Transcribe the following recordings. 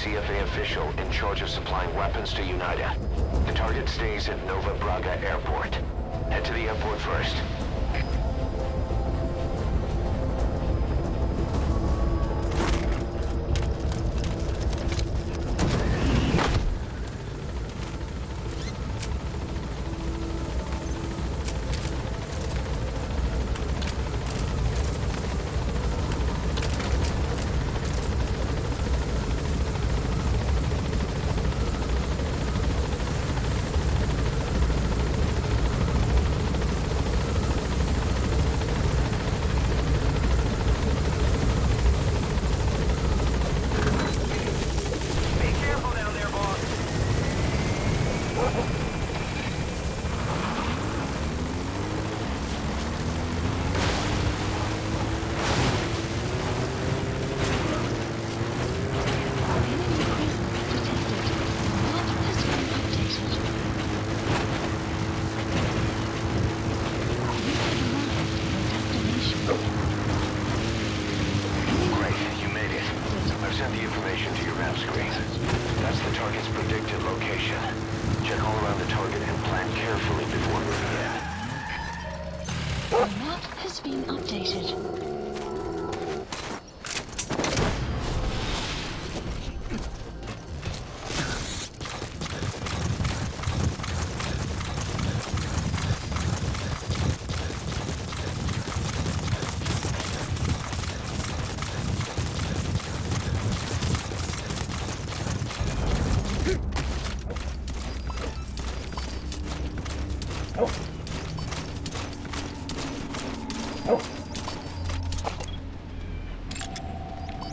CFA official in charge of supplying weapons to United. The target stays at Nova Braga Airport. Head to the airport first.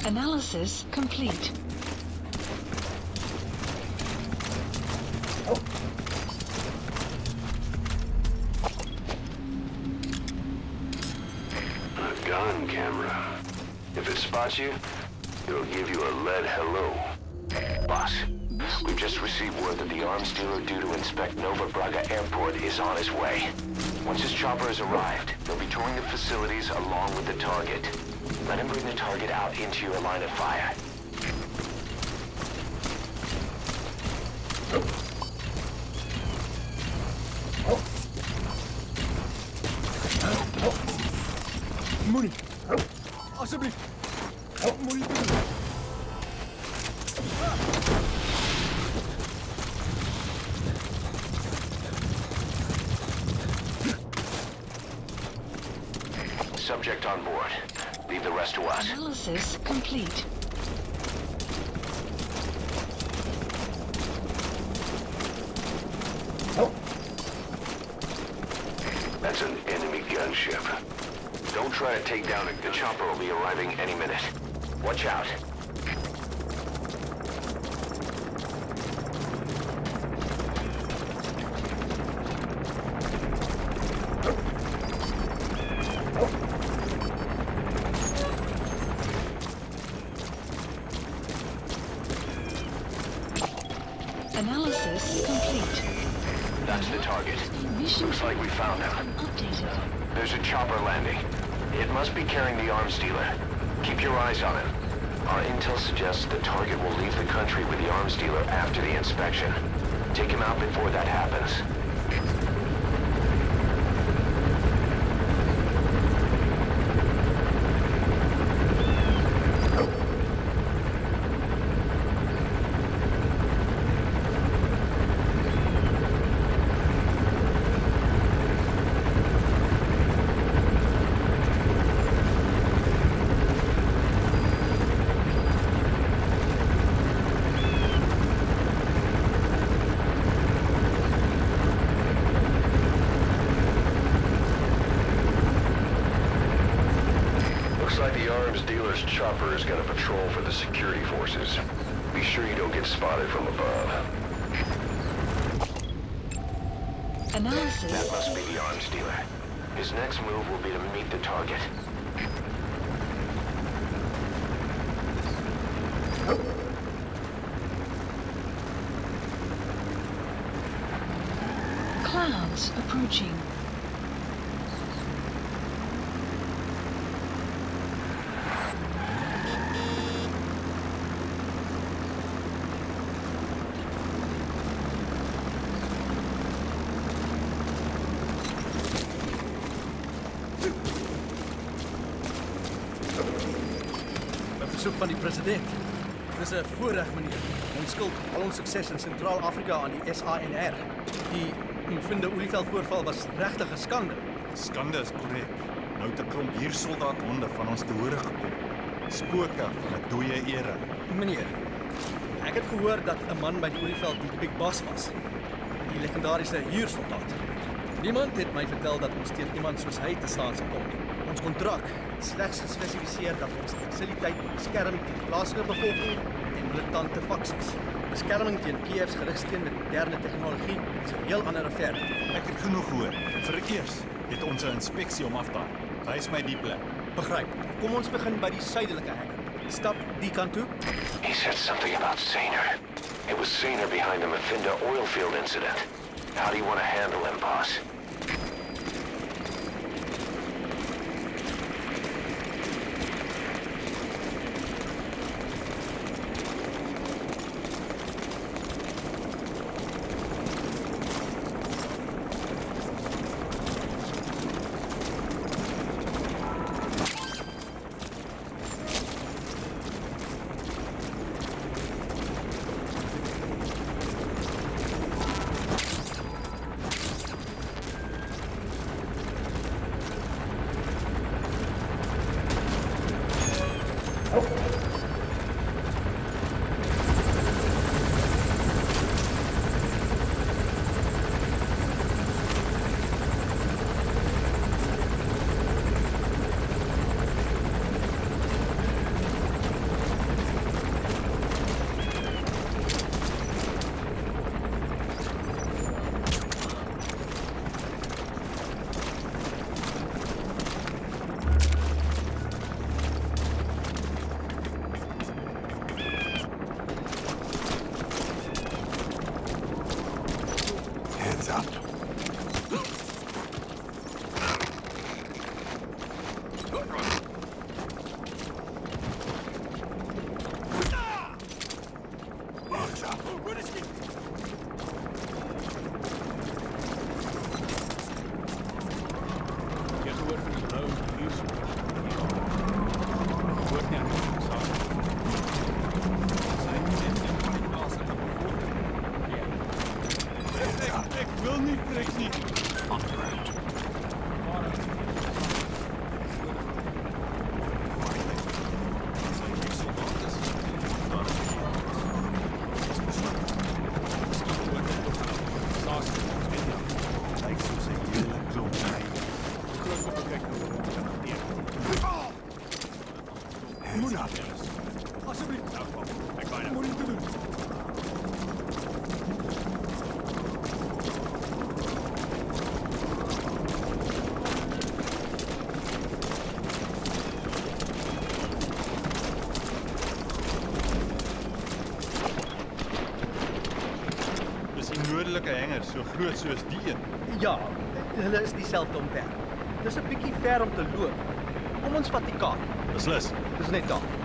Analysis complete. A gun camera. If it spots you, it'll give you a lead hello. Boss, we've just received word that the arms dealer due to inspect Nova Braga Airport is on his way. Once his chopper has arrived, they'll be touring the facilities along with the target. Let him bring the target out into your line of fire. Money. Alsjeblieft. Money. Subject on board. Leave the rest to us. Analysis complete. That's an enemy gunship. Don't try to take down it. The chopper will be arriving any minute. Watch out. Analysis complete. That's the target. Looks like we found him. There's a chopper landing. It must be carrying the arms dealer. Keep your eyes on him. Our intel suggests the target will leave the country with the arms dealer after the inspection. Take him out before that happens. Chopper is going to patrol for the security forces. Be sure you don't get spotted from above. Analysis. That must be the arms dealer. His next move will be to meet the target. Clouds approaching. besoek van die president. Dis 'n voorreg, meneer. Ons skuld al ons sukses in Sentraal-Afrika aan die SANR. Die Mvinde Olieveld-voorval was regtig 'n skande. Skande is korrek. Nou het 'n klomp huursoldaat-honde van ons te hore gekom. Spooke van 'n dooie era. Meneer, ek het gehoor dat 'n man by die Olieveld die Big Boss was. Die legendariese huursoldaat. Niemand het my vertel dat ons teen iemand soos hy te staan sal kom. Ons kontrak het slegs gespesifiseer dat ons die fasiliteit beskerm teen plaaslike bevolking en militante faksies. Beskerming teen PF's gerigsteen met moderne tegnologie is 'n heel ander affære. Ek het genoeg gehoor. Vereers het ons 'n inspeksie om af te haal. Wys my die plek. Begryp. Kom ons begin by die suidelike hangar. Stap die kant toe. He said something about Saner. It was Saner behind the Mfinda oil field incident. How do you want to handle him, boss? Hangar so groot soos die een. Ja, hulle is dieselfde ontwerp. Dis 'n bietjie ver om te loop. Kom ons vat die kaart. Beslis. Dis net daar.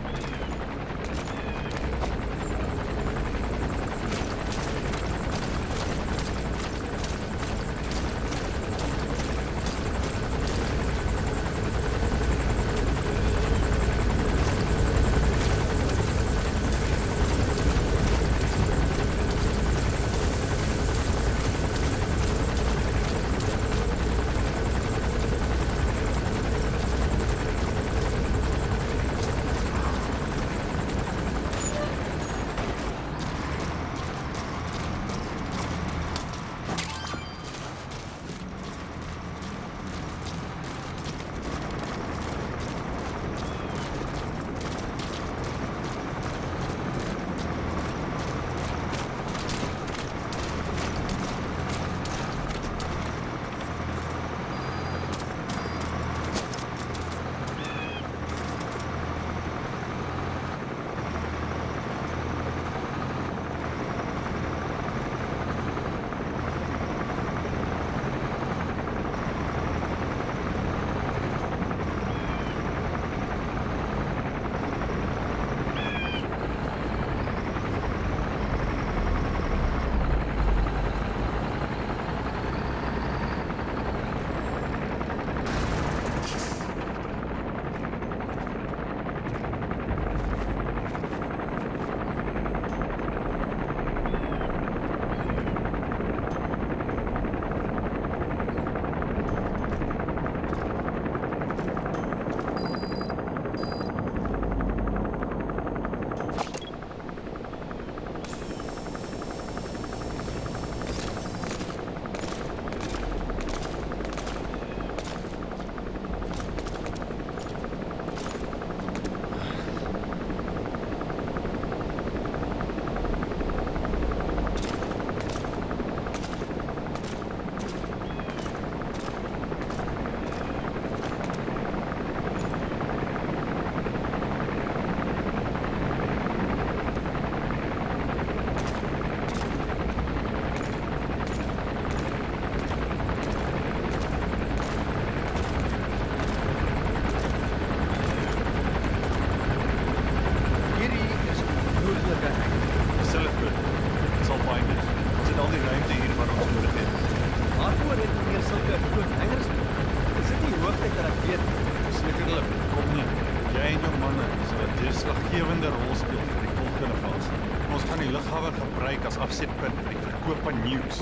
winsgewende rol speel vir die volgende fase. Ons gaan die lughawe gebruik as afsetpunt vir die verkoop van nukes.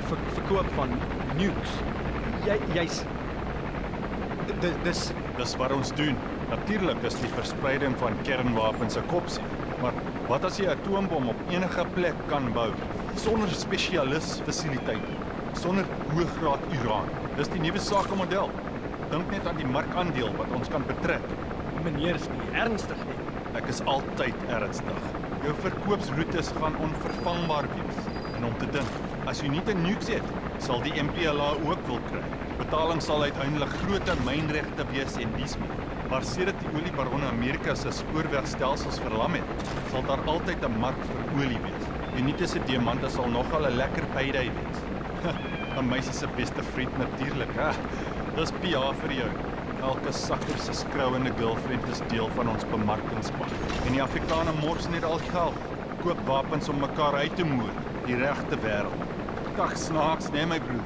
Verkoop van nukes. Jy's... Dis wat ons doen. Natuurlik is die verspreiding van kernwapens 'n kopsie. Maar wat as jy 'n atoombom op enige plek kan bou, sonder spesialisfasiliteite, sonder hoëgraad uraan? Dis die nuwe sakemodel. Dink net aan die markandeel wat ons kan betrek. Meneer is nie ernstig nie. Ek is altyd ernstig. Jou verkoopsroetes gaan onvervangbaar wees. En om te dink, as jy nie 'n nukes het, sal die MPLA ook wil kry. Betaling sal uiteindelik groot termynregte wees en dies meer. Maar sedert die oliebaronne Amerika se spoorwegstelsels verlam het, sal daar altyd 'n mark vir olie wees. Unitiese diamante sal nogal 'n lekker payday wees. 'n Meisie se beste vriend natuurlik, hè. Dis PA vir jou. Elke sakker se skrouende girlfriend is deel van ons bemarkingspan. En die Afrikaner mors net al geld. Koop wapens om mekaar uit te moer. Die regte wêreld. Dag snaaks, nee my broer.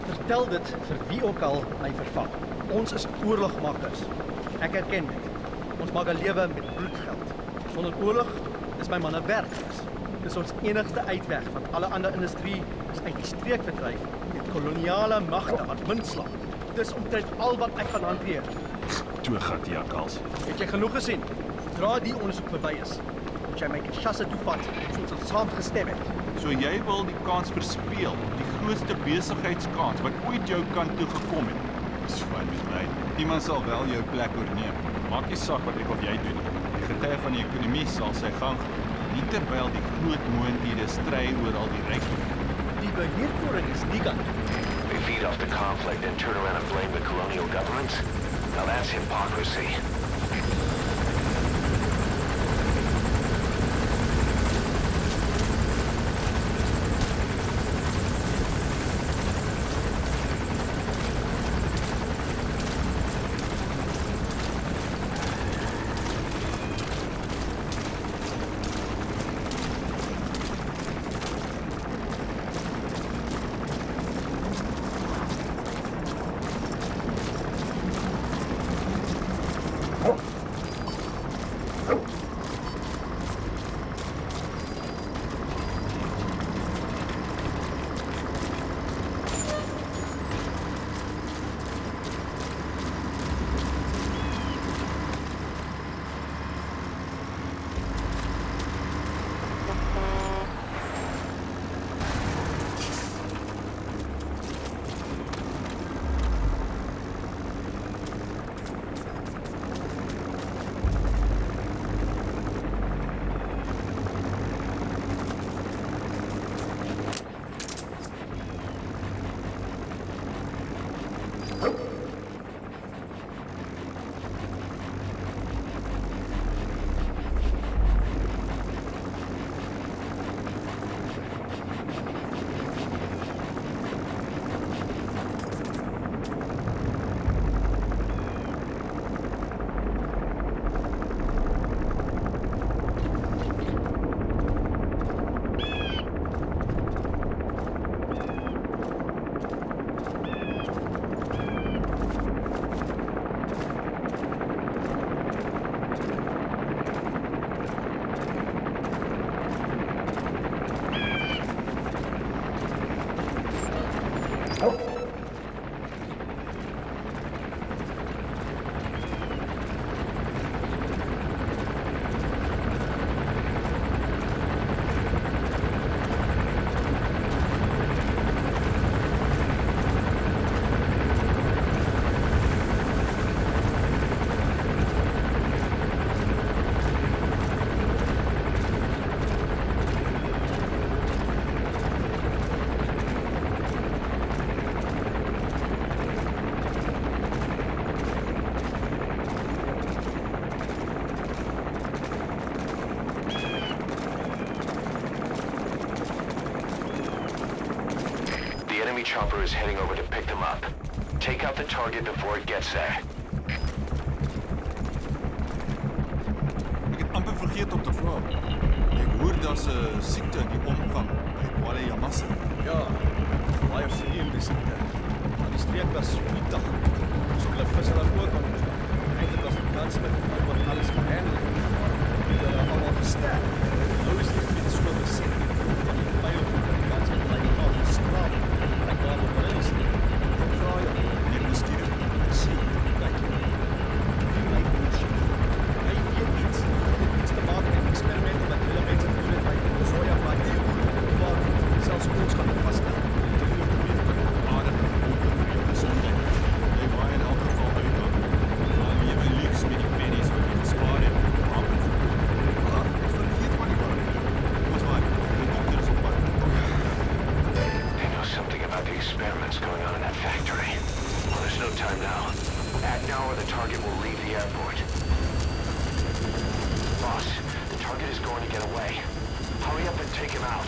Vertel dit vir wie ook al my vervang. Ons is oorlogmakers. Ek erken dit. Ons maak 'n lewe met bloedgeld. Sonder oorlog is my manne werkloos. Dis ons enigste uitweg, want alle ander industrie is uit die streek verdryf met koloniale magte wat wind slaan. Dis omtrent al wat ek kan hanteer. Toe gat jakkals. Het jy genoeg gesien? Zodra die ondersoek verby is, moet jy my chasse toevat soos ons saam gestem het. So jy wil die kans verspeel, die grootste besigheidskans wat ooit jou kant toe gekom het. Dis fyn met my. Iemand sal wel jou plek oorneem. Maak nie saak wat ek of jy doen. Die getye van die ekonomie sal sy gang gaan. Nie terwyl die groot moonthede stry oor al die rykdom. Die beheertoring is nie kant. They feed off the conflict and turn around and blame the colonial governments? Now that's hypocrisy. Chopper is heading over to pick them up. Take out the target before it gets there. Ek het amper vergeet om te vra. Ek hoor daar's 'n siekte in die omgang by Kuala Yamasa. Ja, baie vreemde siekte. Maar die streek was nie dag. So hulle vis hulle ook aan. Eintlik was die kans met wat alle is gehandeld, maar hulle allemaal gesterf. Nou is dit net so beset. Want die pijl op die kans met my af skraap. Ek waar op hulle is nie. Ek vraag jou, meneer bestuurder, sien, kyk. Die my boetje. Hy weet iets. Dit het iets te maak met experimenten wat hele mense doen het by die soja plateau. Waar selfs ons gaan vaststel. Te veel te weet. Aardige boete vir jou gezondheid. Jy waai in elk geval uit dan. Maar jy wil luks met die pennies wat jy gespaar het. Wapen verkoop. Maar ek vergeet van die warmte. Ons waai, die dokter is op pad. They know something about the experiments going on in that factory. Well, there's no time now. Act now or the target will leave the airport. Boss, the target is going to get away. Hurry up and take him out.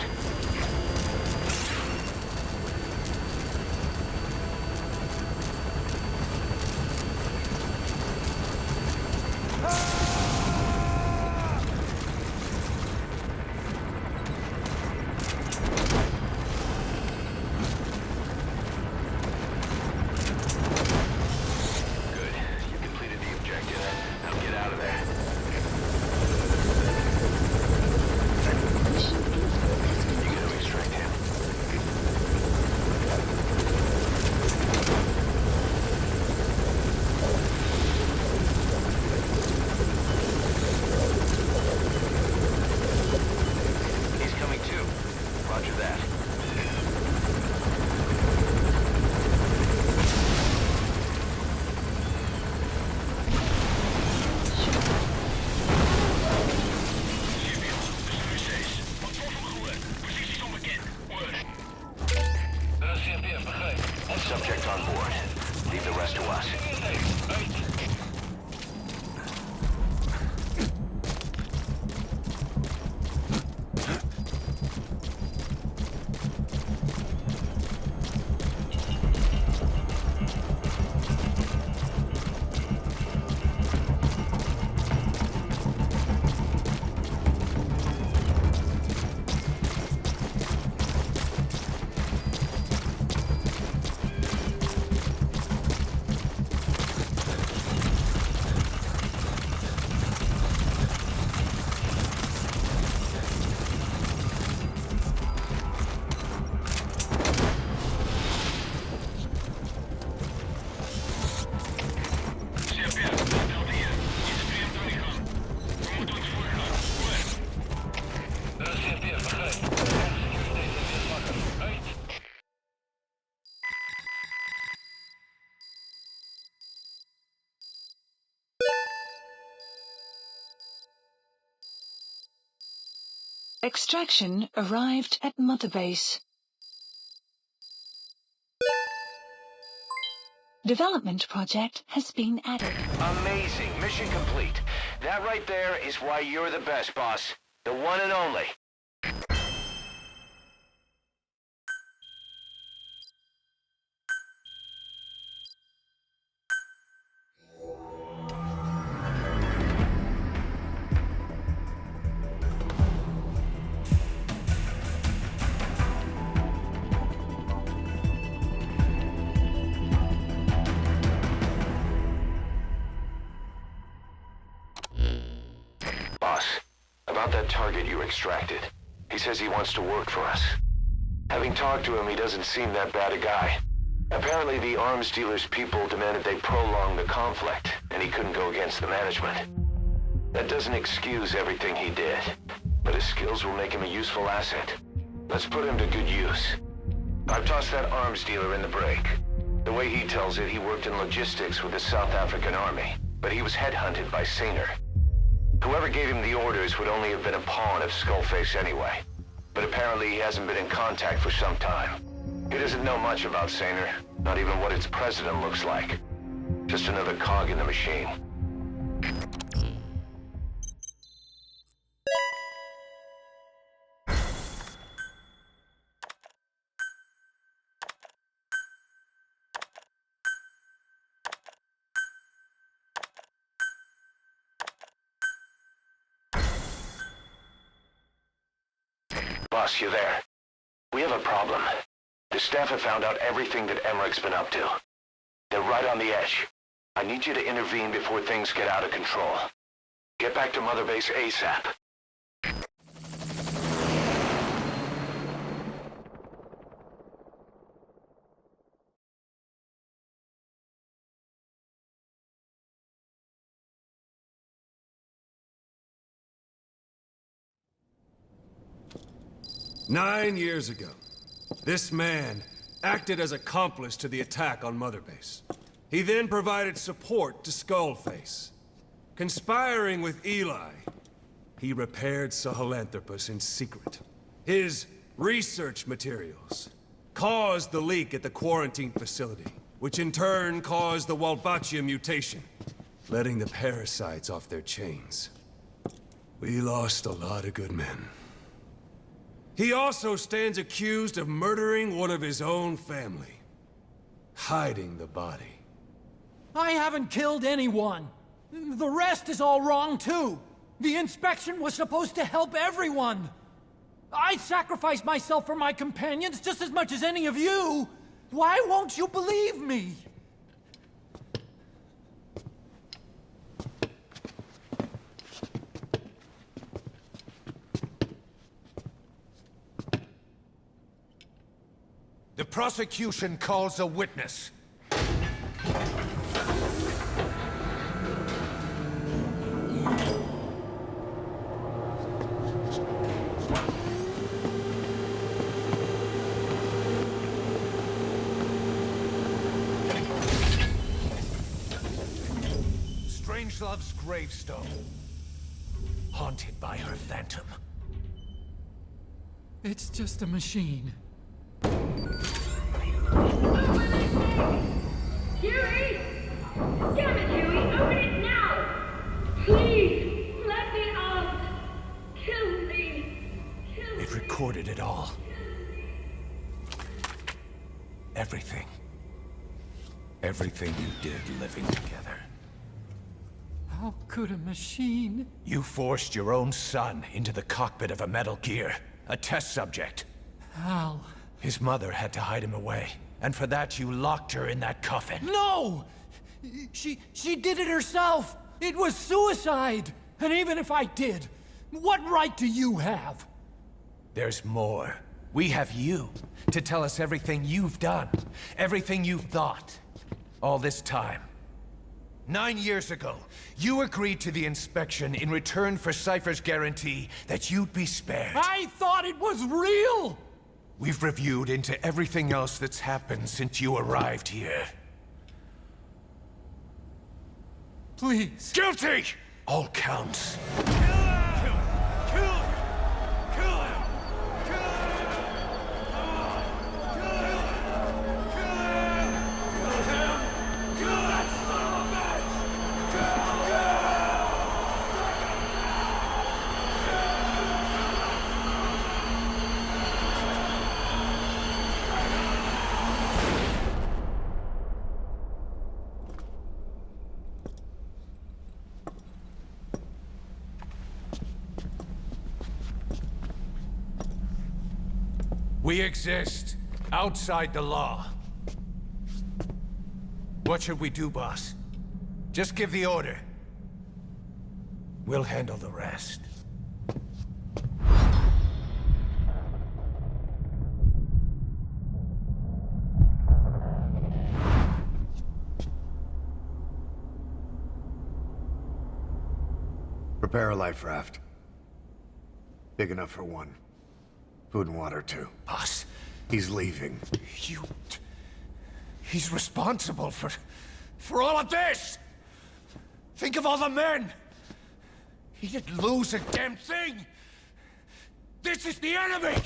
Good. You completed the objective. Now get out of there. Mission input You gotta extract him. He's coming too. Roger that. Subject on board. Leave the rest to us. Extraction arrived at Mother Base. Development project has been added. Amazing. Mission complete. That right there is why you're the best, boss. The one and only. Boss, about that target you extracted. He says he wants to work for us. Having talked to him, he doesn't seem that bad a guy. Apparently the arms dealer's people demanded they prolong the conflict, and he couldn't go against the management. That doesn't excuse everything he did, but his skills will make him a useful asset. Let's put him to good use. I've tossed that arms dealer in the break. The way he tells it, he worked in logistics with the South African Army, but he was headhunted by Sainer. Whoever gave him the orders would only have been a pawn of Skullface anyway. But apparently he hasn't been in contact for some time. He doesn't know much about Sainer, not even what its president looks like. Just another cog in the machine. Boss, you there? We have a problem. The staff have found out everything that Emmerich's been up to. They're right on the edge. I need you to intervene before things get out of control. Get back to Mother Base ASAP. 9 years ago, this man acted as accomplice to the attack on Mother Base. He then provided support to Skullface. Conspiring with Eli, he repaired Sahelanthropus in secret. His research materials caused the leak at the quarantine facility, which in turn caused the Walbachia mutation, letting the parasites off their chains. We lost a lot of good men. He also stands accused of murdering one of his own family, hiding the body. I haven't killed anyone. The rest is all wrong, too. The inspection was supposed to help everyone. I sacrificed myself for my companions just as much as any of you. Why won't you believe me? The prosecution calls a witness. Strangelove's gravestone, haunted by her phantom. It's just a machine. Huey! Damn it, Huey! Open it now! Please! Let me out! Kill me! Kill me! It recorded it all. Everything. Everything you did living together. How could a machine? You forced your own son into the cockpit of a Metal Gear, a test subject. How? His mother had to hide him away, and for that you locked her in that coffin. No! She did it herself! It was suicide! And even if I did, what right do you have? There's more. We have you to tell us everything you've done, everything you've thought, all this time. 9 years ago, you agreed to the inspection in return for Cypher's guarantee that you'd be spared. I thought it was real! We've reviewed into everything else that's happened since you arrived here. Please. Guilty! All counts. We exist outside the law. What should we do, boss? Just give the order. We'll handle the rest. Prepare a life raft. Big enough for one. Food and water, too. Boss, He's leaving. He's responsible for all of this! Think of all the men! He didn't lose a damn thing! This is the enemy!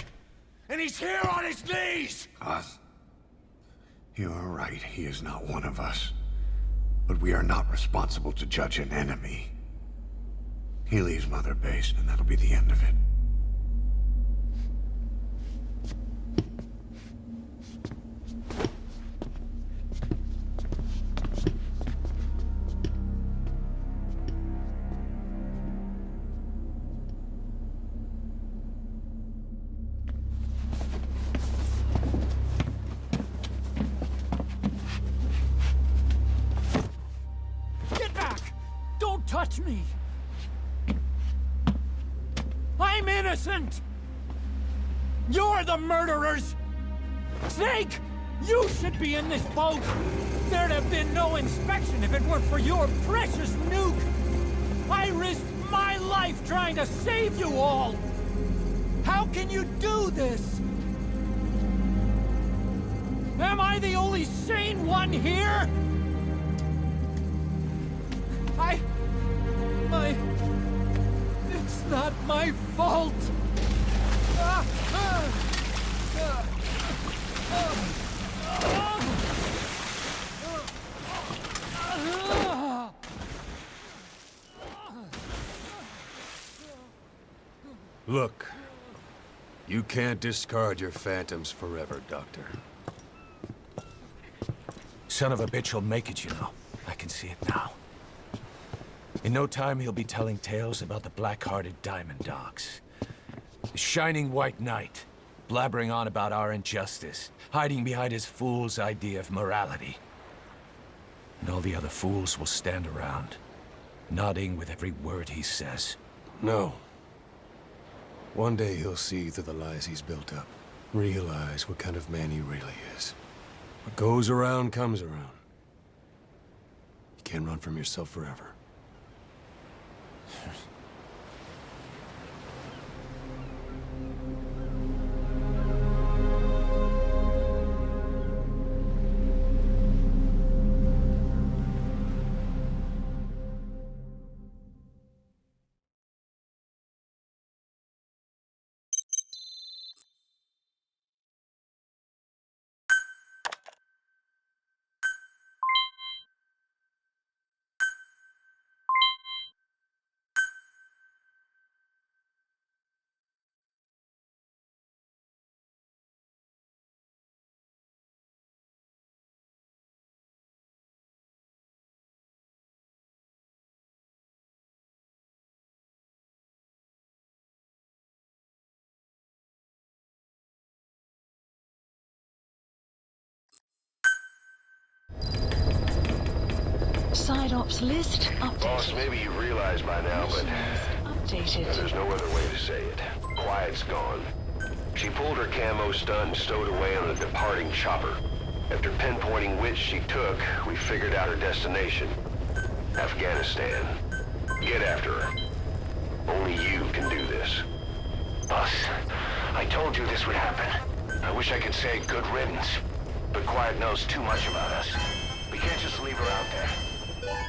And he's here on his knees! Oz, you are right. He is not one of us. But we are not responsible to judge an enemy. He leaves Mother Base, and that'll be the end of it. Get back! Don't touch me! I'm innocent! You're the murderers! Snake! You should be in this boat! There'd have been no inspection if it weren't for your precious nuke! I risked my life trying to save you all! How can you do this? Am I the only sane one here? It's not my fault! Look, you can't discard your phantoms forever, Doctor. Son of a bitch will make it, you know. I can see it now. In no time, he'll be telling tales about the black-hearted Diamond Dogs. The Shining White Knight, blabbering on about our injustice, hiding behind his fool's idea of morality. And all the other fools will stand around, nodding with every word he says. No. One day he'll see through the lies he's built up, realize what kind of man he really is. What goes around comes around. You can't run from yourself forever. Side ops list updated. Boss, maybe you realize by now, but Updated. there's no other way to say it. Quiet's gone. She pulled her camo stun and stowed away on a departing chopper. After pinpointing which she took, we figured out her destination. Afghanistan. Get after her. Only you can do this. Boss, I told you this would happen. I wish I could say good riddance, but Quiet knows too much about us. We can't just leave her out there.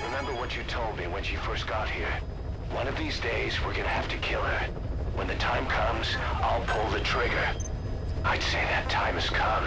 Remember what you told me when she first got here. One of these days, we're gonna have to kill her. When the time comes, I'll pull the trigger. I'd say that time has come.